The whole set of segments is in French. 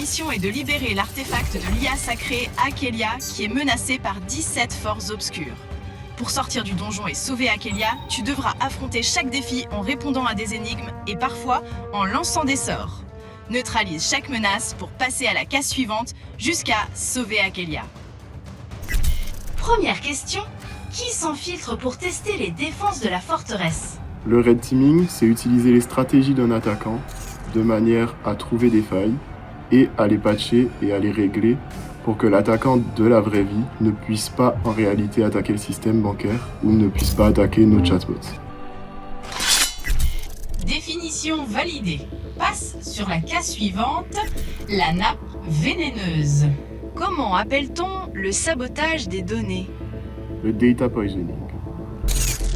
mission est de libérer l'artefact de l'IA sacrée Akelia qui est menacé par 17 forces obscures. Pour sortir du donjon et sauver Akelia, tu devras affronter chaque défi en répondant à des énigmes et parfois en lançant des sorts. Neutralise chaque menace pour passer à la case suivante jusqu'à sauver Akelia. Première question, qui s'infiltre pour tester les défenses de la forteresse? Le red teaming, c'est utiliser les stratégies d'un attaquant de manière à trouver des failles et à les patcher et à les régler pour que l'attaquant de la vraie vie ne puisse pas en réalité attaquer le système bancaire ou ne puisse pas attaquer nos chatbots. Définition validée. Passe sur la case suivante, la nappe vénéneuse. Comment appelle-t-on le sabotage des données? Le data poisoning.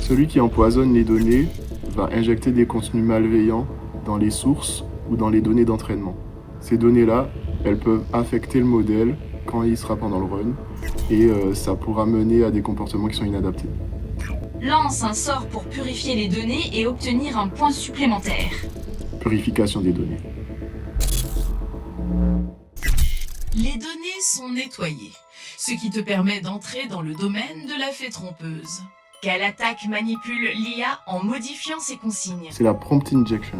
Celui qui empoisonne les données va injecter des contenus malveillants dans les sources ou dans les données d'entraînement. Ces données-là, elles peuvent affecter le modèle quand il sera pendant le run et ça pourra mener à des comportements qui sont inadaptés. Lance un sort pour purifier les données et obtenir un point supplémentaire. Purification des données. Les données sont nettoyées, ce qui te permet d'entrer dans le domaine de la fée trompeuse. Quelle attaque manipule l'IA en modifiant ses consignes? C'est la prompt injection.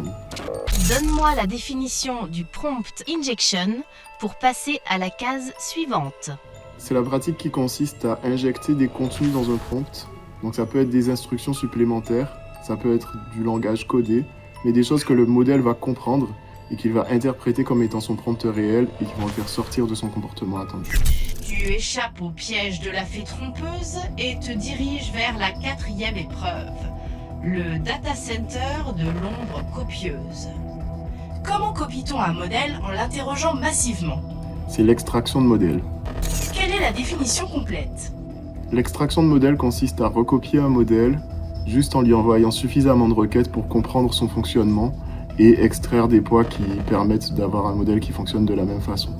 Donne-moi la définition du prompt injection pour passer à la case suivante. C'est la pratique qui consiste à injecter des contenus dans un prompt. Donc ça peut être des instructions supplémentaires, ça peut être du langage codé, mais des choses que le modèle va comprendre et qu'il va interpréter comme étant son prompt réel et qui vont le faire sortir de son comportement attendu. Tu échappes au piège de la fée trompeuse et te diriges vers la 4e épreuve, le data center de l'ombre copieuse. Comment copie-t-on un modèle en l'interrogeant massivement? C'est l'extraction de modèle. Quelle est la définition complète? L'extraction de modèle consiste à recopier un modèle juste en lui envoyant suffisamment de requêtes pour comprendre son fonctionnement et extraire des poids qui permettent d'avoir un modèle qui fonctionne de la même façon.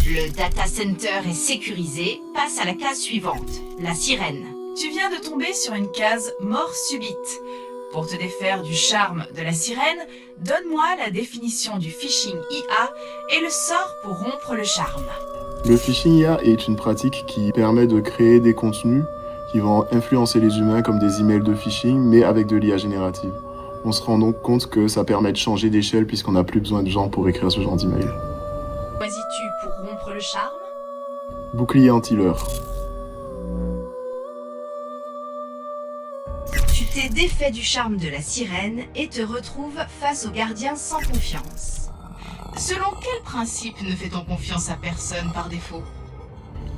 Le data center est sécurisé, passe à la case suivante, la sirène. Tu viens de tomber sur une case mort subite. Pour te défaire du charme de la sirène, donne-moi la définition du phishing IA et le sort pour rompre le charme. Le phishing IA est une pratique qui permet de créer des contenus qui vont influencer les humains comme des emails de phishing, mais avec de l'IA générative. On se rend donc compte que ça permet de changer d'échelle puisqu'on n'a plus besoin de gens pour écrire ce genre d'email. Choisis-tu pour rompre le charme? Bouclier anti-leurre. Tu t'es défait du charme de la sirène et te retrouves face au gardien sans confiance. Selon quel principe ne fait-on confiance à personne par défaut?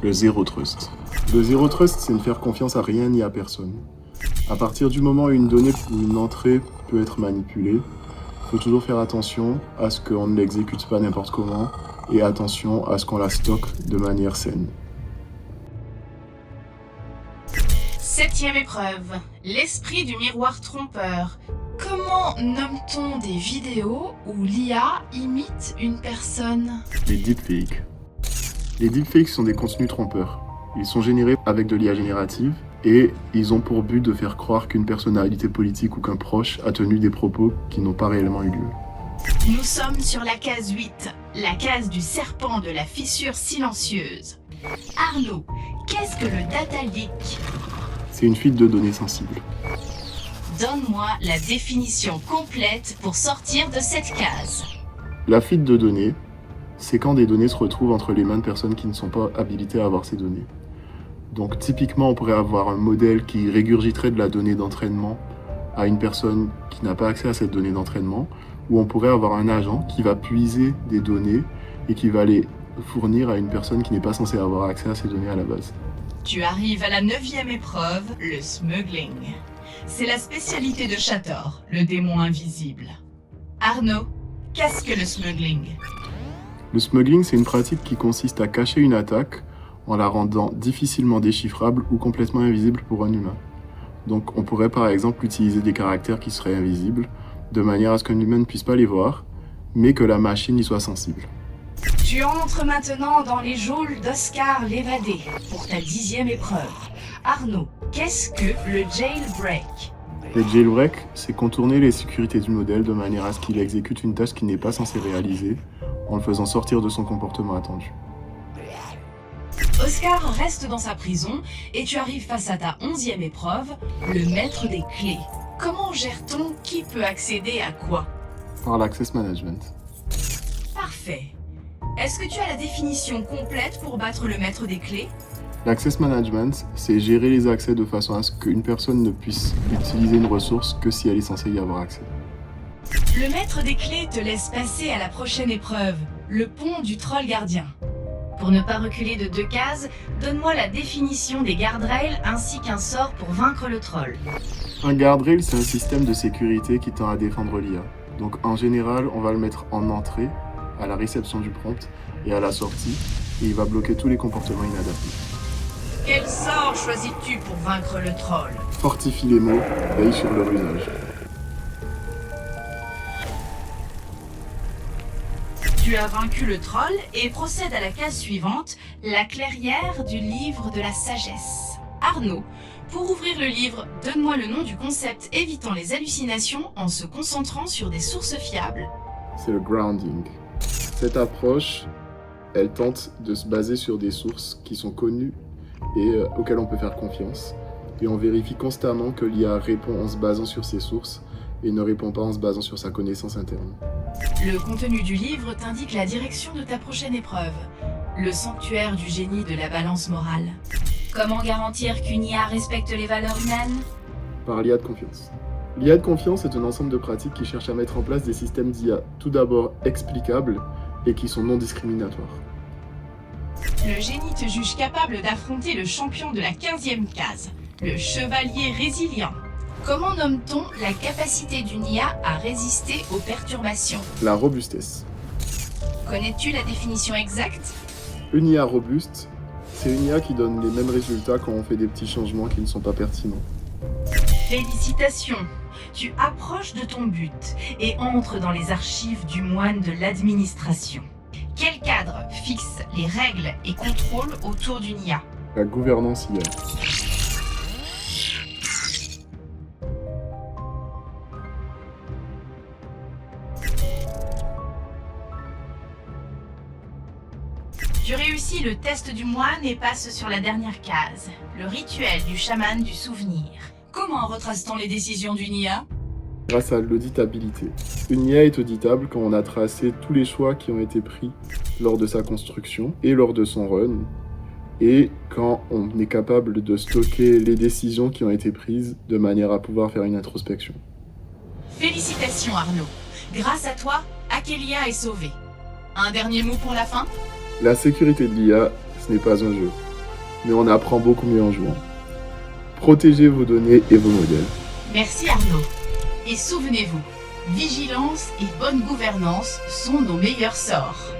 Le zéro trust. Le zéro trust, c'est ne faire confiance à rien ni à personne. À partir du moment où une donnée ou une entrée peut être manipulée, il faut toujours faire attention à ce qu'on ne l'exécute pas n'importe comment et attention à ce qu'on la stocke de manière saine. 7e épreuve, l'esprit du miroir trompeur. Comment nomme-t-on des vidéos où l'IA imite une personne? Les deepfakes. Les deepfakes sont des contenus trompeurs. Ils sont générés avec de l'IA générative et ils ont pour but de faire croire qu'une personnalité politique ou qu'un proche a tenu des propos qui n'ont pas réellement eu lieu. Nous sommes sur la case 8, la case du serpent de la fissure silencieuse. Arnaud, qu'est-ce que le data leak? C'est une fuite de données sensibles. Donne-moi la définition complète pour sortir de cette case. La fuite de données, c'est quand des données se retrouvent entre les mains de personnes qui ne sont pas habilitées à avoir ces données. Donc typiquement, on pourrait avoir un modèle qui régurgiterait de la donnée d'entraînement à une personne qui n'a pas accès à cette donnée d'entraînement, ou on pourrait avoir un agent qui va puiser des données et qui va les fournir à une personne qui n'est pas censée avoir accès à ces données à la base. Tu arrives à la 9e épreuve, le smuggling. C'est la spécialité de Chator, le démon invisible. Arnaud, qu'est-ce que le smuggling? Le smuggling, c'est une pratique qui consiste à cacher une attaque en la rendant difficilement déchiffrable ou complètement invisible pour un humain. Donc on pourrait par exemple utiliser des caractères qui seraient invisibles, de manière à ce qu'un humain ne puisse pas les voir, mais que la machine y soit sensible. Tu entres maintenant dans les geôles d'Oscar l'évadé pour ta 10e épreuve. Arnaud, Qu'est-ce que le jailbreak? Les jailbreaks, c'est contourner les sécurités du modèle de manière à ce qu'il exécute une tâche qui n'est pas censée réaliser, en le faisant sortir de son comportement attendu. Oscar reste dans sa prison et tu arrives face à ta 11e épreuve, le maître des clés. Comment gère-t-on qui peut accéder à quoi? Par l'access management. Parfait. Est-ce que tu as la définition complète pour battre le maître des clés? L'access management, c'est gérer les accès de façon à ce qu'une personne ne puisse utiliser une ressource que si elle est censée y avoir accès. Le maître des clés te laisse passer à la prochaine épreuve, le pont du troll gardien. Pour ne pas reculer de 2 cases, donne-moi la définition des guardrails ainsi qu'un sort pour vaincre le troll. Un guardrail, c'est un système de sécurité qui tend à défendre l'IA. Donc en général, on va le mettre en entrée, à la réception du prompt, et à la sortie, et il va bloquer tous les comportements inadaptés. Quel sort choisis-tu pour vaincre le troll? Fortifie les mots, veille sur leur usage. Tu as vaincu le troll et procède à la case suivante, la clairière du livre de la sagesse. Arnaud, pour ouvrir le livre, donne-moi le nom du concept évitant les hallucinations en se concentrant sur des sources fiables. C'est le grounding. Cette approche, elle tente de se baser sur des sources qui sont connues et auxquelles on peut faire confiance. Et on vérifie constamment que l'IA répond en se basant sur ces sources et ne répond pas en se basant sur sa connaissance interne. Le contenu du livre t'indique la direction de ta prochaine épreuve, le sanctuaire du génie de la balance morale. Comment garantir qu'une IA respecte les valeurs humaines? Par l'IA de confiance. L'IA de confiance est un ensemble de pratiques qui cherchent à mettre en place des systèmes d'IA tout d'abord explicables et qui sont non discriminatoires. Le génie te juge capable d'affronter le champion de la 15e case, le chevalier résilient. Comment nomme-t-on la capacité d'une IA à résister aux perturbations? La robustesse. Connais-tu la définition exacte? Une IA robuste, c'est une IA qui donne les mêmes résultats quand on fait des petits changements qui ne sont pas pertinents. Félicitations! Tu approches de ton but et entres dans les archives du moine de l'administration. Quel cadre fixe les règles et contrôles autour d'une IA? La gouvernance IA. Tu réussis le test du moine et passes sur la dernière case, le rituel du chaman du souvenir. Comment retrace-t-on les décisions d'une IA? Grâce à l'auditabilité. Une IA est auditable quand on a tracé tous les choix qui ont été pris lors de sa construction et lors de son run, et quand on est capable de stocker les décisions qui ont été prises de manière à pouvoir faire une introspection. Félicitations Arnaud. Grâce à toi, Akelia est sauvée. Un dernier mot pour la fin? La sécurité de l'IA, ce n'est pas un jeu, mais on apprend beaucoup mieux en jouant. Protégez vos données et vos modèles. Merci Arnaud. Et souvenez-vous, vigilance et bonne gouvernance sont nos meilleurs sorts.